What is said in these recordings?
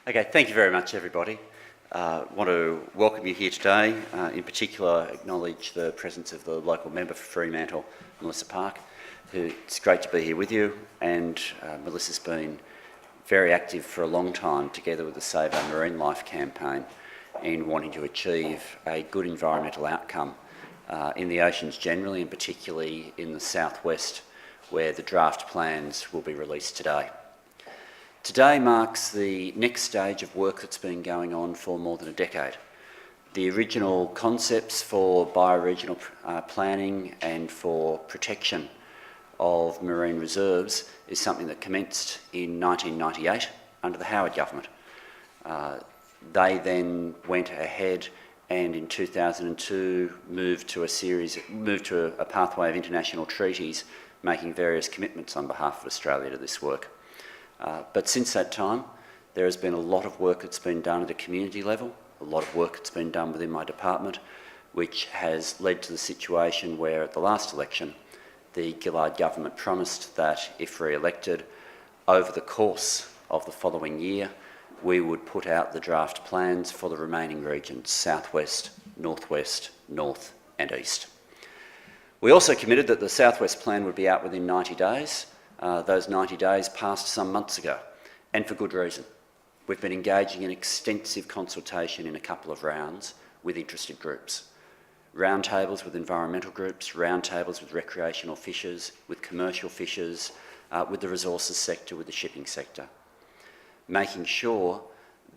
Okay, thank you very much, everybody. I want to welcome you here today. In particular, acknowledge the presence of the local member for Fremantle, Melissa Park. It's great to be here with you, and Melissa's been very active for a long time together with the Save Our Marine Life campaign in wanting to achieve a good environmental outcome in the oceans generally, and particularly in the South West, where the draft plans will be released today. Today marks the next stage of work that's been going on for more than a decade. The original concepts for bioregional planning and for protection of marine reserves is something that commenced in 1998 under the Howard government. They then went ahead and in 2002 moved to a pathway of international treaties, making various commitments on behalf of Australia to this work. But since that time, there has been a lot of work that's been done at a community level, a lot of work that's been done within my department, which has led to the situation where at the last election, the Gillard government promised that if re-elected, over the course of the following year, we would put out the draft plans for the remaining regions, South West, North West, North and East. We also committed that the South West plan would be out within 90 days. Those 90 days passed some months ago, and for good reason. We've been engaging in extensive consultation in a couple of rounds with interested groups. Roundtables with environmental groups, roundtables with recreational fishers, with commercial fishers, with the resources sector, with the shipping sector. Making sure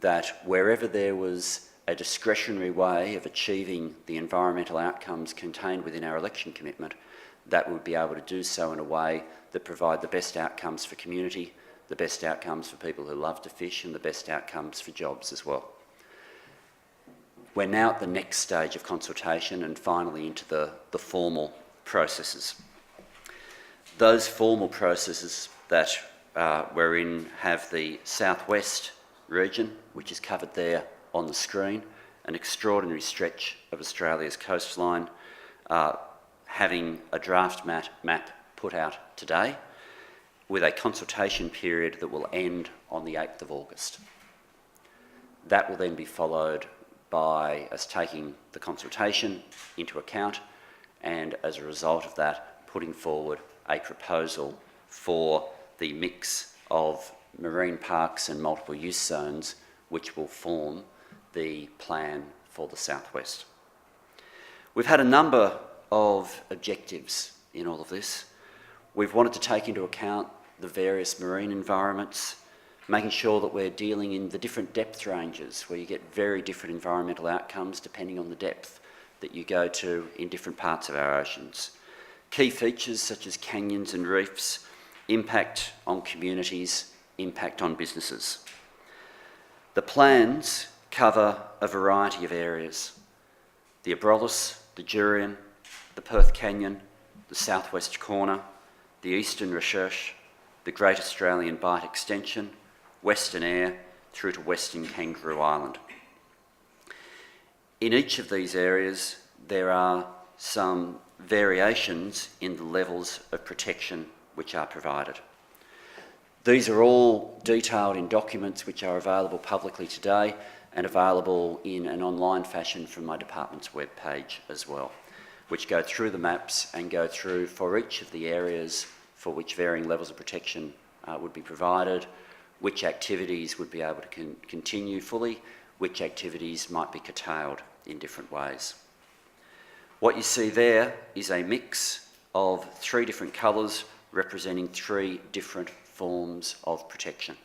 that wherever there was a discretionary way of achieving the environmental outcomes contained within our election commitment, that we would be able to do so in a way that provide the best outcomes for community, the best outcomes for people who love to fish, and the best outcomes for jobs as well. We're now at the next stage of consultation and finally into the formal processes. Those formal processes that we're in have the South West region, which is covered there on the screen, an extraordinary stretch of Australia's coastline, having a draft map put out today with a consultation period that will end on the 8th of August. That will then be followed by us taking the consultation into account and, as a result of that, putting forward a proposal for the mix of marine parks and multiple use zones which will form the plan for the South West. We've had a number of objectives in all of this. We've wanted to take into account the various marine environments, making sure that we're dealing in the different depth ranges where you get very different environmental outcomes depending on the depth that you go to in different parts of our oceans. Key features such as canyons and reefs, impact on communities, impact on businesses. The plans cover a variety of areas: the Abrolhos, the Jurien, the Perth Canyon, the southwest corner, the eastern Recherche, the Great Australian Bight Extension, Western Eyre, through to Western Kangaroo Island. In each of these areas, there are some variations in the levels of protection which are provided. These are all detailed in documents which are available publicly today and available in an online fashion from my department's webpage as well, which go through the maps and go through for each of the areas for which varying levels of protection would be provided, which activities would be able to continue fully, which activities might be curtailed in different ways. What you see there is a mix of 3 different colours representing 3 different forms of protection.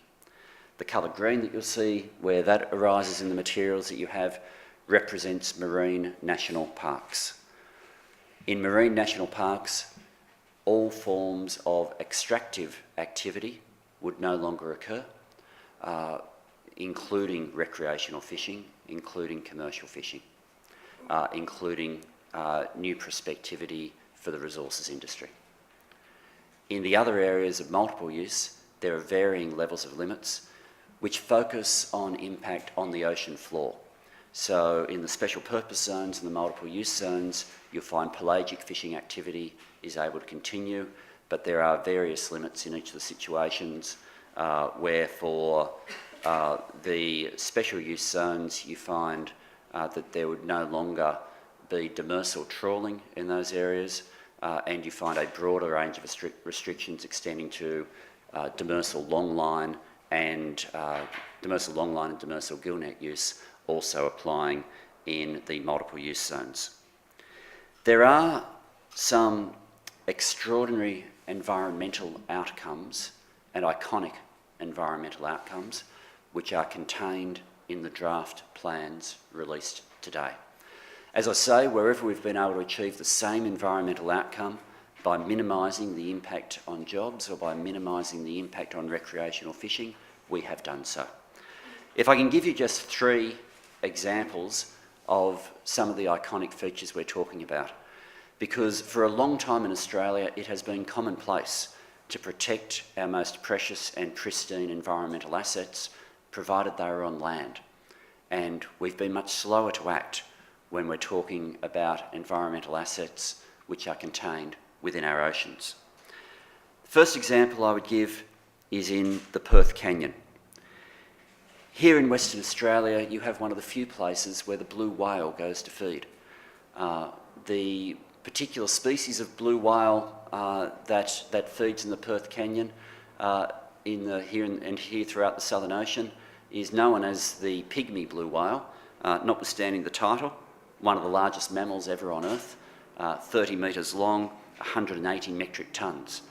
The colour green that you'll see, where that arises in the materials that you have, represents marine national parks. In marine national parks, all forms of extractive activity would no longer occur, including recreational fishing, including commercial fishing, including new prospectivity for the resources industry. In the other areas of multiple use, there are varying levels of limits which focus on impact on the ocean floor. So in the special purpose zones and the multiple use zones, you'll find pelagic fishing activity is able to continue, but there are various limits in each of the situations where for the special use zones, you find that there would no longer be demersal trawling in those areas, and you find a broader range of restrictions extending to demersal longline and demersal gillnet use also applying in the multiple use zones. There are some extraordinary environmental outcomes and iconic environmental outcomes which are contained in the draft plans released today. As I say, wherever we've been able to achieve the same environmental outcome by minimising the impact on jobs or by minimising the impact on recreational fishing, we have done so. If I can give you just 3 examples of some of the iconic features we're talking about, because for a long time in Australia it has been commonplace to protect our most precious and pristine environmental assets, provided they are on land. And we've been much slower to act when we're talking about environmental assets which are contained within our oceans. The first example I would give is in the Perth Canyon. Here in Western Australia, you have one of the few places where the blue whale goes to feed. The particular species of blue whale that feeds in the Perth Canyon here throughout the Southern Ocean is known as the pygmy blue whale, notwithstanding the title, one of the largest mammals ever on Earth, 30 metres long, 180 metric tonnes.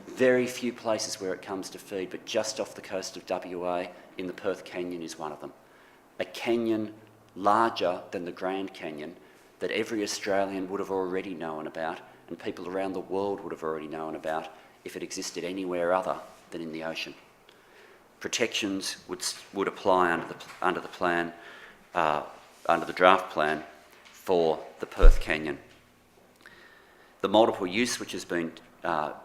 Very few places where it comes to feed, but just off the coast of WA in the Perth Canyon is one of them. A canyon larger than the Grand Canyon that every Australian would have already known about and people around the world would have already known about if it existed anywhere other than in the ocean. Protections would apply under the draft plan for the Perth Canyon. The multiple use which has been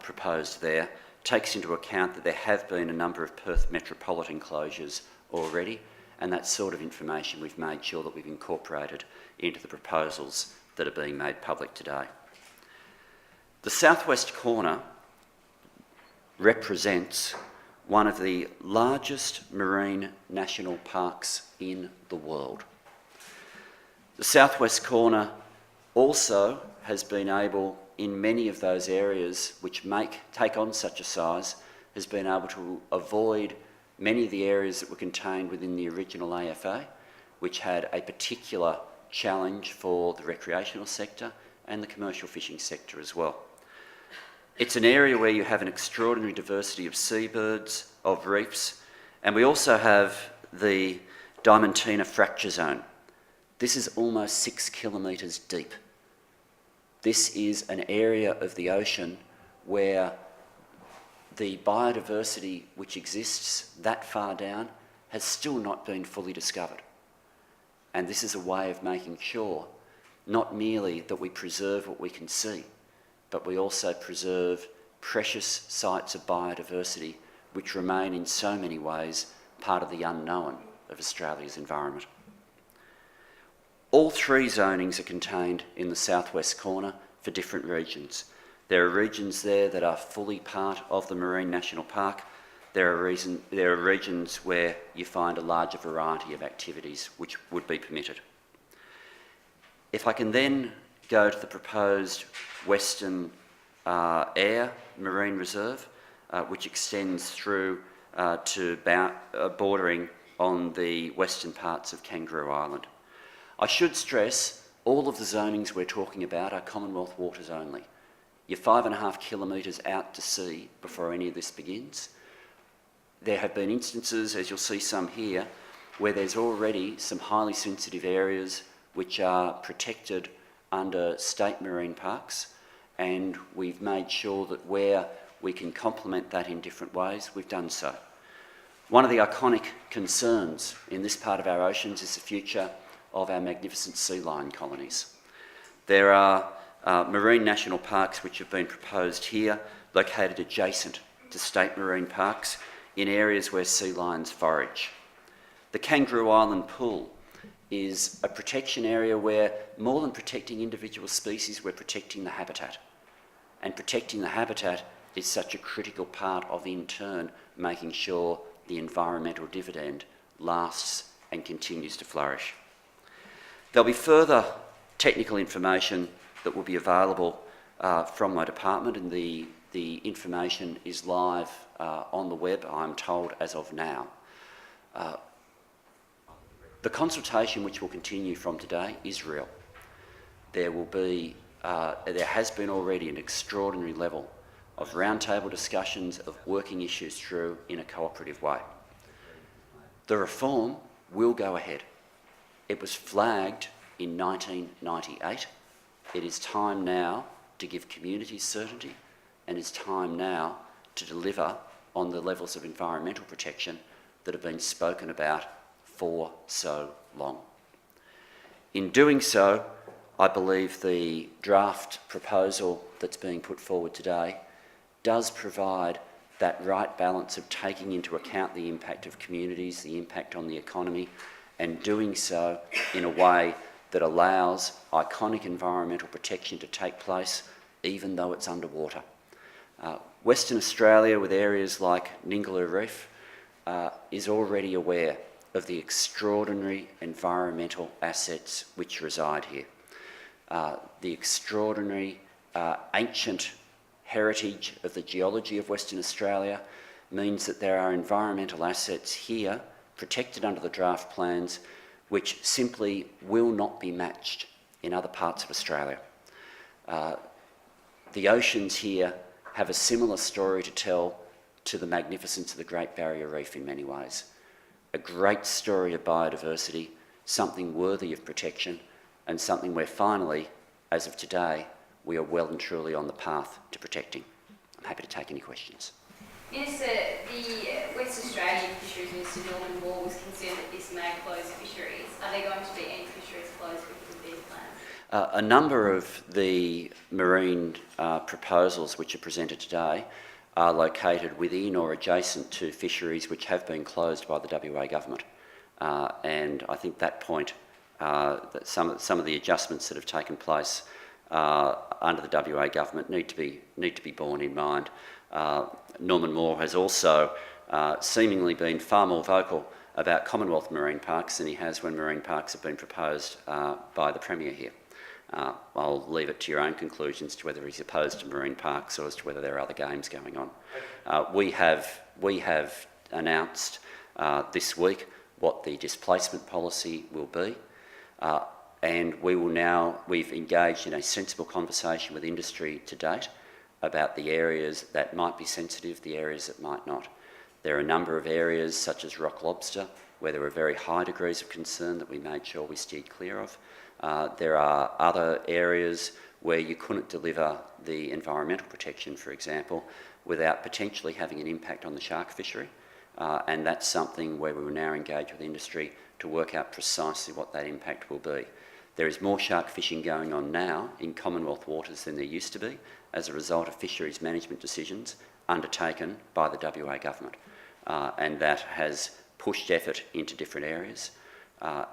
proposed there takes into account that there have been a number of Perth metropolitan closures already, and that sort of information we've made sure that we've incorporated into the proposals that are being made public today. The southwest corner represents one of the largest marine national parks in the world. The southwest corner also has been able, in many of those areas which take on such a size, has been able to avoid many of the areas that were contained within the original AFA, which had a particular challenge for the recreational sector and the commercial fishing sector as well. It's an area where you have an extraordinary diversity of seabirds, of reefs, and we also have the Diamantina fracture zone. This is almost 6 kilometres deep. This is an area of the ocean where the biodiversity which exists that far down has still not been fully discovered. And this is a way of making sure not merely that we preserve what we can see, but we also preserve precious sites of biodiversity which remain in so many ways part of the unknown of Australia's environment. All 3 zonings are contained in the southwest corner for different regions. There are regions there that are fully part of the Marine National Park. There are regions where you find a larger variety of activities which would be permitted. If I can then go to the proposed Western Eyre Marine Reserve, which extends through to bordering on the western parts of Kangaroo Island. I should stress all of the zonings we're talking about are Commonwealth waters only. You're 5.5 kilometres out to sea before any of this begins. There have been instances, as you'll see some here, where there's already some highly sensitive areas which are protected under state marine parks, and we've made sure that where we can complement that in different ways, we've done so. One of the iconic concerns in this part of our oceans is the future of our magnificent sea lion colonies. There are marine national parks which have been proposed here, located adjacent to state marine parks in areas where sea lions forage. The Kangaroo Island Pool is a protection area where, more than protecting individual species, we're protecting the habitat. And protecting the habitat is such a critical part of, in turn, making sure the environmental dividend lasts and continues to flourish. There'll be further technical information that will be available from my department, and the information is live on the web, I'm told, as of now. The consultation, which will continue from today, is real. There has been already an extraordinary level of roundtable discussions of working issues through in a cooperative way. The reform will go ahead. It was flagged in 1998. It is time now to give communities certainty, and it's time now to deliver on the levels of environmental protection that have been spoken about for so long. In doing so, I believe the draft proposal that's being put forward today does provide that right balance of taking into account the impact of communities, the impact on the economy, and doing so in a way that allows iconic environmental protection to take place even though it's underwater. Western Australia, with areas like Ningaloo Reef, is already aware of the extraordinary environmental assets which reside here. The extraordinary ancient heritage of the geology of Western Australia means that there are environmental assets here protected under the draft plans which simply will not be matched in other parts of Australia. The oceans here have a similar story to tell to the magnificence of the Great Barrier Reef in many ways. A great story of biodiversity, something worthy of protection, and something where finally, as of today, we are well and truly on the path to protecting. I'm happy to take any questions. Minister, the West Australian Fisheries Minister Norman Moore was concerned that this may close fisheries. Are there going to be any fisheries closed because of these plans? A number of the marine proposals which are presented today are located within or adjacent to fisheries which have been closed by the WA government. And I think that point, that some of the adjustments that have taken place under the WA government need to be borne in mind. Norman Moore has also seemingly been far more vocal about Commonwealth marine parks than he has when marine parks have been proposed by the Premier here. I'll leave it to your own conclusions to whether he's opposed to marine parks or as to whether there are other games going on. We have announced this week what the displacement policy will be, and we've engaged in a sensible conversation with industry to date about the areas that might be sensitive, the areas that might not. There are a number of areas such as rock lobster where there are very high degrees of concern that we made sure we steered clear of. There are other areas where you couldn't deliver the environmental protection, for example, without potentially having an impact on the shark fishery. And that's something where we will now engage with industry to work out precisely what that impact will be. There is more shark fishing going on now in Commonwealth waters than there used to be as a result of fisheries management decisions undertaken by the WA government. And that has pushed effort into different areas.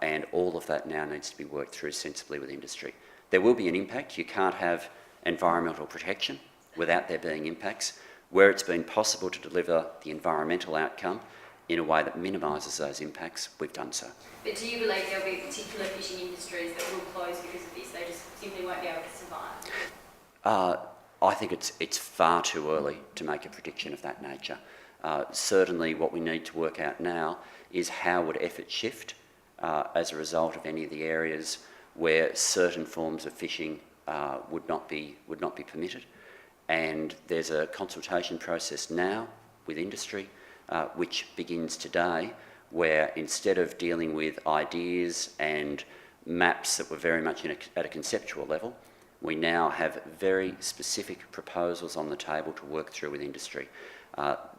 And all of that now needs to be worked through sensibly with industry. There will be an impact. You can't have environmental protection without there being impacts. Where it's been possible to deliver the environmental outcome in a way that minimises those impacts, we've done so. But do you believe there will be particular fishing industries that will close because of this? They just simply won't be able to survive? I think it's far too early to make a prediction of that nature. Certainly what we need to work out now is how would effort shift as a result of any of the areas where certain forms of fishing would not be permitted. And there's a consultation process now with industry which begins today, where instead of dealing with ideas and maps that were very much at a conceptual level, we now have very specific proposals on the table to work through with industry.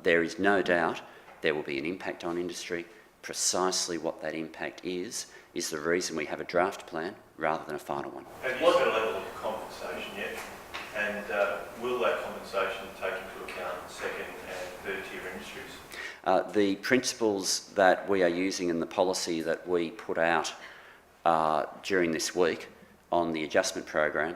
There is no doubt there will be an impact on industry. Precisely what that impact is the reason we have a draft plan rather than a final one. Have you set a level of compensation yet? And will that compensation take into account second and third tier industries? The principles that we are using in the policy that we put out during this week on the adjustment program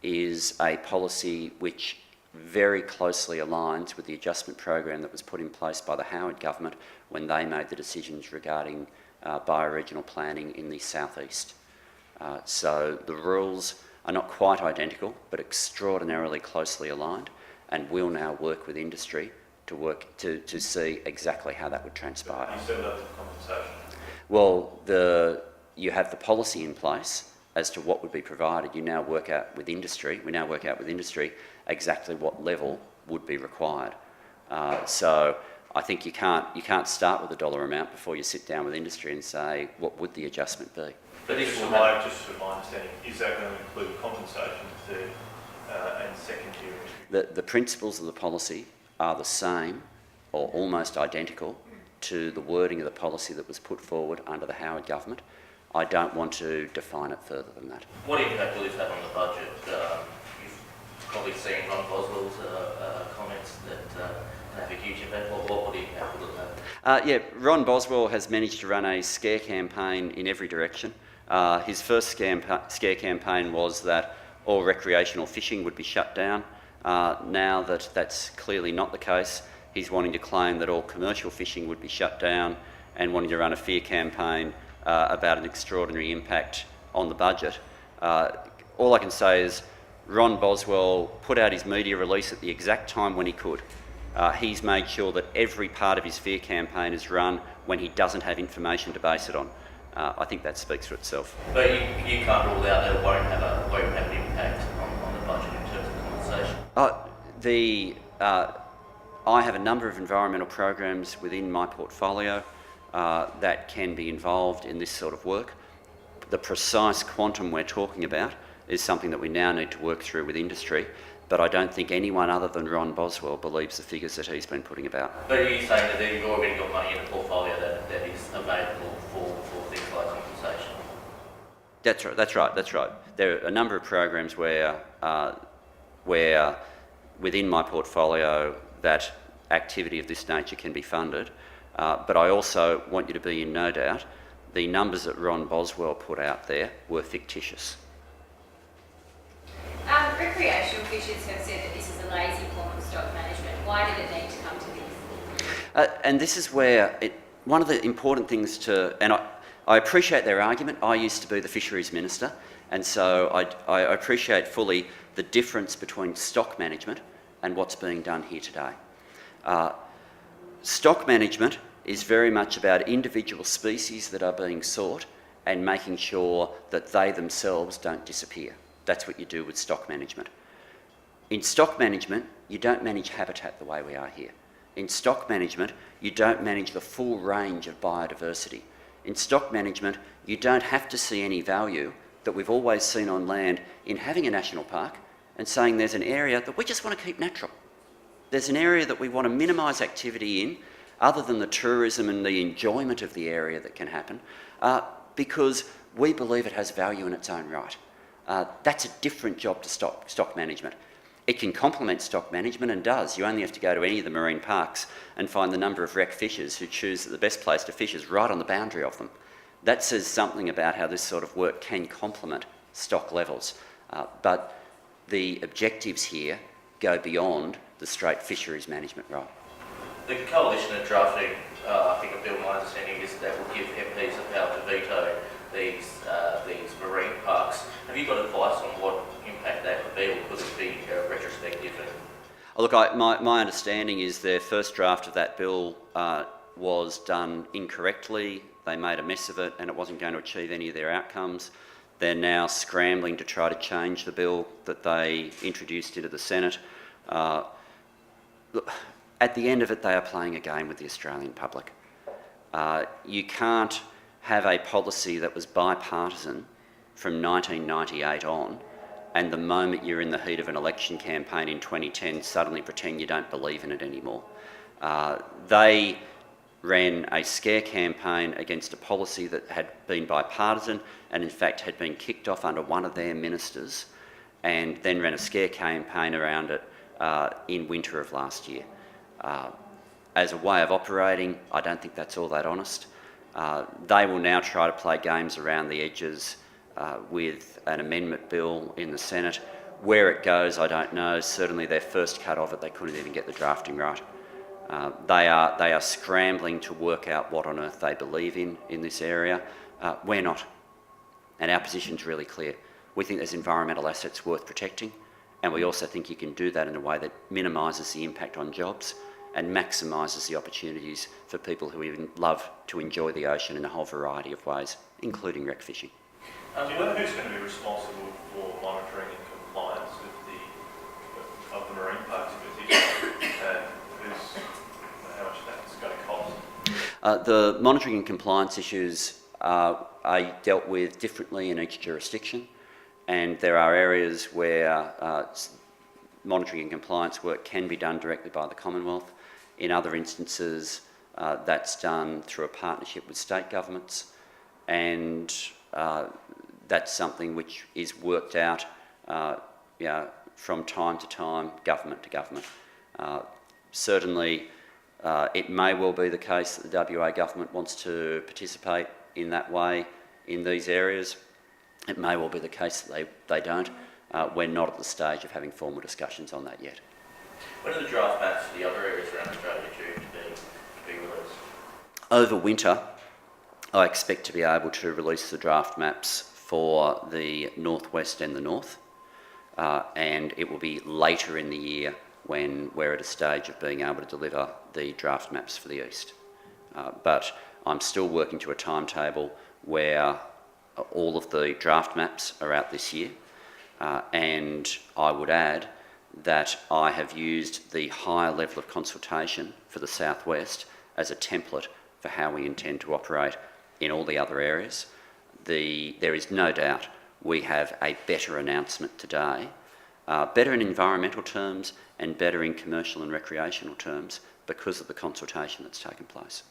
is a policy which very closely aligns with the adjustment program that was put in place by the Howard government when they made the decisions regarding bioregional planning in the southeast. So the rules are not quite identical, but extraordinarily closely aligned, and we'll now work with industry to see exactly how that would transpire. You said about the compensation. Well, you have the policy in place as to what would be provided. We now work out with industry exactly what level would be required. So I think you can't start with a dollar amount before you sit down with industry and say, what would the adjustment be? But just from my understanding, is that going to include compensation for third and second tier? The principles of the policy are the same or almost identical to the wording of the policy that was put forward under the Howard government. I don't want to define it further than that. What impact will this have on the budget? You've probably seen Ron Boswell's comments that have a huge impact. What impact will it have? Yeah, Ron Boswell has managed to run a scare campaign in every direction. His first scare campaign was that all recreational fishing would be shut down. Now that that's clearly not the case, he's wanting to claim that all commercial fishing would be shut down and wanting to run a fear campaign about an extraordinary impact on the budget. All I can say is Ron Boswell put out his media release at the exact time when he could. He's made sure that every part of his fear campaign is run when he doesn't have information to base it on. I think that speaks for itself. But you can't rule out that it won't have an impact on the budget in terms of compensation? I have a number of environmental programs within my portfolio that can be involved in this sort of work. The precise quantum we're talking about is something that we now need to work through with industry, but I don't think anyone other than Ron Boswell believes the figures that he's been putting about. But are you saying that you've already got money in the portfolio that is available for things like compensation? That's right. There are a number of programs where within my portfolio that activity of this nature can be funded. But I also want you to be in no doubt, the numbers that Ron Boswell put out there were fictitious. Recreational fishers have said that this is a lazy form of stock management. Why did it need to come to this? And this is where one of the important things and I appreciate their argument. I used to be the Fisheries Minister, and so I appreciate fully the difference between stock management and what's being done here today. Stock management is very much about individual species that are being sought and making sure that they themselves don't disappear. That's what you do with stock management. In stock management, you don't manage habitat the way we are here. In stock management, you don't manage the full range of biodiversity. In stock management, you don't have to see any value that we've always seen on land in having a national park and saying there's an area that we just want to keep natural. There's an area that we want to minimise activity in, other than the tourism and the enjoyment of the area that can happen, because we believe it has value in its own right. That's a different job to stock management. It can complement stock management and does. You only have to go to any of the marine parks and find the number of wreck fishers who choose that the best place to fish is right on the boundary of them. That says something about how this sort of work can complement stock levels. But the objectives here go beyond the straight fisheries management role. The coalition are drafting, I think a bill, my understanding is that will give MPs the power to veto these marine parks. Have you got advice on what impact that would be, or could it be retrospective? Look, my understanding is their first draft of that bill was done incorrectly. They made a mess of it and it wasn't going to achieve any of their outcomes. They're now scrambling to try to change the bill that they introduced into the Senate. Look, at the end of it, they are playing a game with the Australian public. You can't have a policy that was bipartisan from 1998 on, and the moment you're in the heat of an election campaign in 2010, suddenly pretend you don't believe in it anymore. They ran a scare campaign against a policy that had been bipartisan and in fact had been kicked off under one of their ministers, and then ran a scare campaign around it in winter of last year. As a way of operating, I don't think that's all that honest. They will now try to play games around the edges with an amendment bill in the Senate, Where it goes, I don't know. Certainly their first cut of it, they couldn't even get the drafting right. They are scrambling to work out what on earth they believe in this area. We're not. And our position's really clear. We think there's environmental assets worth protecting, and we also think you can do that in a way that minimises the impact on jobs and maximises the opportunities for people who even love to enjoy the ocean in a whole variety of ways, including wreck fishing. Do you know who's going to be responsible for monitoring and compliance of the marine parks in particular, and how much that's going to cost? The monitoring and compliance issues are dealt with differently in each jurisdiction, and there are areas where monitoring and compliance work can be done directly by the Commonwealth. In other instances, that's done through a partnership with state governments, and that's something which is worked out from time to time, government to government. Certainly, it may well be the case that the WA government wants to participate in that way in these areas. It may well be the case that they don't. We're not at the stage of having formal discussions on that yet. When are the draft maps for the other areas around Australia due to be released? Over winter, I expect to be able to release the draft maps for the northwest and the north, and it will be later in the year when we're at a stage of being able to deliver the draft maps for the east. But I'm still working to a timetable where all of the draft maps are out this year, and I would add that I have used the higher level of consultation for the South West as a template for how we intend to operate in all the other areas. There is no doubt we have a better announcement today, better in environmental terms and better in commercial and recreational terms because of the consultation that's taken place.